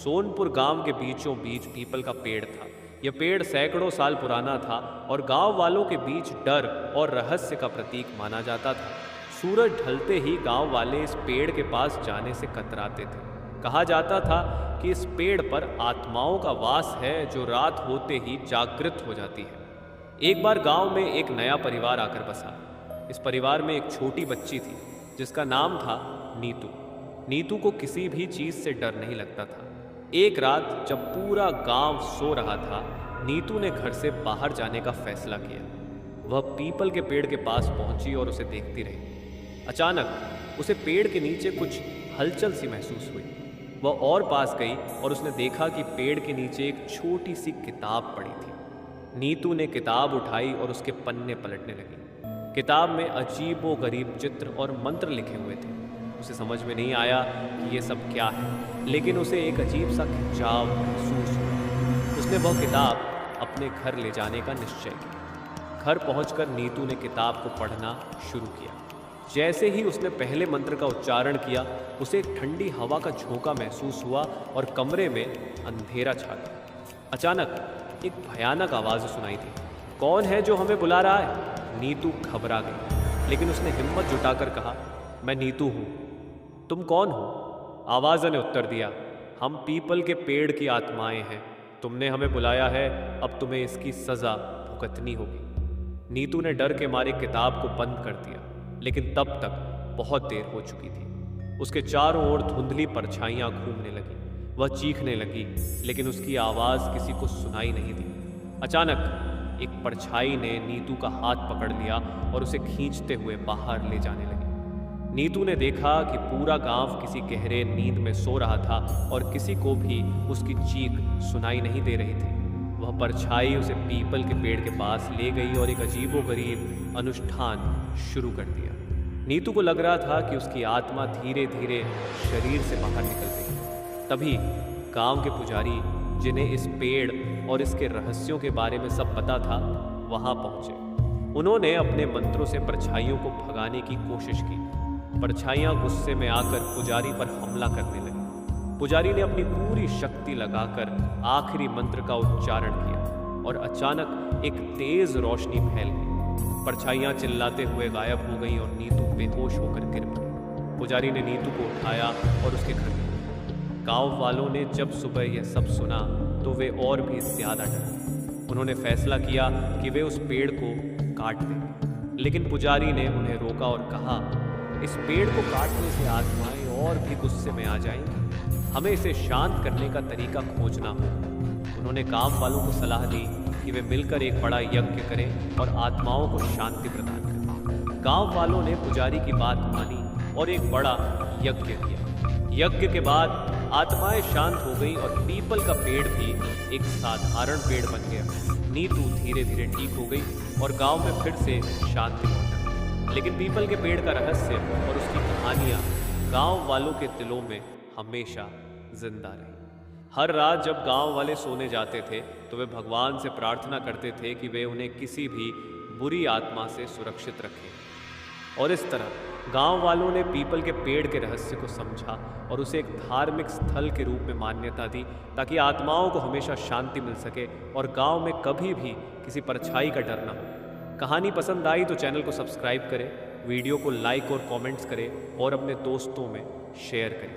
सोनपुर गांव के बीचों बीच पीपल का पेड़ था। यह पेड़ सैकड़ों साल पुराना था और गांव वालों के बीच डर और रहस्य का प्रतीक माना जाता था। सूरज ढलते ही गांव वाले इस पेड़ के पास जाने से कतराते थे। कहा जाता था कि इस पेड़ पर आत्माओं का वास है जो रात होते ही जागृत हो जाती है। एक बार गांव में एक नया परिवार आकर बसा। इस परिवार में एक छोटी बच्ची थी जिसका नाम था नीतू। नीतू को किसी भी चीज से डर नहीं लगता था। एक रात जब पूरा गांव सो रहा था, नीतू ने घर से बाहर जाने का फैसला किया। वह पीपल के पेड़ के पास पहुंची और उसे देखती रही। अचानक उसे पेड़ के नीचे कुछ हलचल सी महसूस हुई। वह और पास गई और उसने देखा कि पेड़ के नीचे एक छोटी सी किताब पड़ी थी। नीतू ने किताब उठाई और उसके पन्ने पलटने लगी। किताब में अजीबो गरीब चित्र और मंत्र लिखे हुए थे। उसे समझ में नहीं आया कि ये सब क्या है, लेकिन उसे एक अजीब सा खिंचाव महसूस हुआ। उसने वह किताब अपने घर ले जाने का निश्चय किया। घर पहुंचकर नीतू ने किताब को पढ़ना शुरू किया। जैसे ही उसने पहले मंत्र का उच्चारण किया, उसे एक ठंडी हवा का झोंका महसूस हुआ और कमरे में अंधेरा छा गया। अचानक एक भयानक आवाज़ सुनाई दी। कौन है जो हमें बुला रहा है? नीतू घबरा गई, लेकिन उसने हिम्मत जुटाकर कहा, मैं नीतू हूँ। तुम कौन हो? आवाज़ ने उत्तर दिया, हम पीपल के पेड़ की आत्माएं हैं। तुमने हमें बुलाया है, अब तुम्हें इसकी सज़ा भुगतनी होगी। नीतू ने डर के मारे किताब को बंद कर दिया, लेकिन तब तक बहुत देर हो चुकी थी। उसके चारों ओर धुंधली परछाइयाँ घूमने लगी। वह चीखने लगी, लेकिन उसकी आवाज़ किसी को सुनाई नहीं दी। अचानक एक परछाई ने नीतू का हाथ पकड़ लिया और उसे खींचते हुए बाहर ले जाने लगी। नीतू ने देखा कि पूरा गांव किसी गहरे नींद में सो रहा था और किसी को भी उसकी चीख सुनाई नहीं दे रही थी। वह परछाई उसे पीपल के पेड़ के पास ले गई और एक अजीबोगरीब अनुष्ठान शुरू कर दिया। नीतू को लग रहा था कि उसकी आत्मा धीरे धीरे शरीर से बाहर निकल गई। तभी गांव के पुजारी, जिन्हें इस पेड़ और इसके रहस्यों के बारे में सब पता था, वहां पहुंचे। उन्होंने अपने मंत्रों से परछाइयों को भगाने की कोशिश की। परछाइयाँ गुस्से में आकर पुजारी पर हमला करने लगी। पुजारी ने अपनी पूरी शक्ति लगाकर आखिरी मंत्र का उच्चारण किया और अचानक एक तेज रोशनी फैल गई। परछाइयाँ चिल्लाते हुए गायब हो गईं और नीतू बेहोश होकर गिर पड़ी। पुजारी ने नीतू को उठाया और उसके घर ले गया। गाँव वालों ने जब सुबह यह सब सुना तो वे और भी ज्यादा डरे। उन्होंने फैसला किया कि वे उस पेड़ को काट देंगे, लेकिन पुजारी ने उन्हें रोका और कहा, इस पेड़ को काटने से आत्माएं और भी गुस्से में आ जाएंगी। हमें इसे शांत करने का तरीका खोजना होगा। उन्होंने गांव वालों को सलाह दी कि वे मिलकर एक बड़ा यज्ञ करें और आत्माओं को शांति प्रदान करें। गांव वालों ने पुजारी की बात मानी और एक बड़ा यज्ञ किया। यज्ञ के बाद आत्माएं शांत हो गई और पीपल का पेड़ भी एक साधारण पेड़ बन गया। नीतू धीरे धीरे ठीक हो गई और गांव में फिर से शांति लौटा। लेकिन पीपल के पेड़ का रहस्य और उसकी कहानियां गांव वालों के दिलों में हमेशा जिंदा रही। हर रात जब गांव वाले सोने जाते थे तो वे भगवान से प्रार्थना करते थे कि वे उन्हें किसी भी बुरी आत्मा से सुरक्षित रखें। और इस तरह गांव वालों ने पीपल के पेड़ के रहस्य को समझा और उसे एक धार्मिक स्थल के रूप में मान्यता दी, ताकि आत्माओं को हमेशा शांति मिल सके और गांव में कभी भी किसी परछाई का डर न हो। कहानी पसंद आई तो चैनल को सब्सक्राइब करें, वीडियो को लाइक और कमेंट्स करें और अपने दोस्तों में शेयर करें।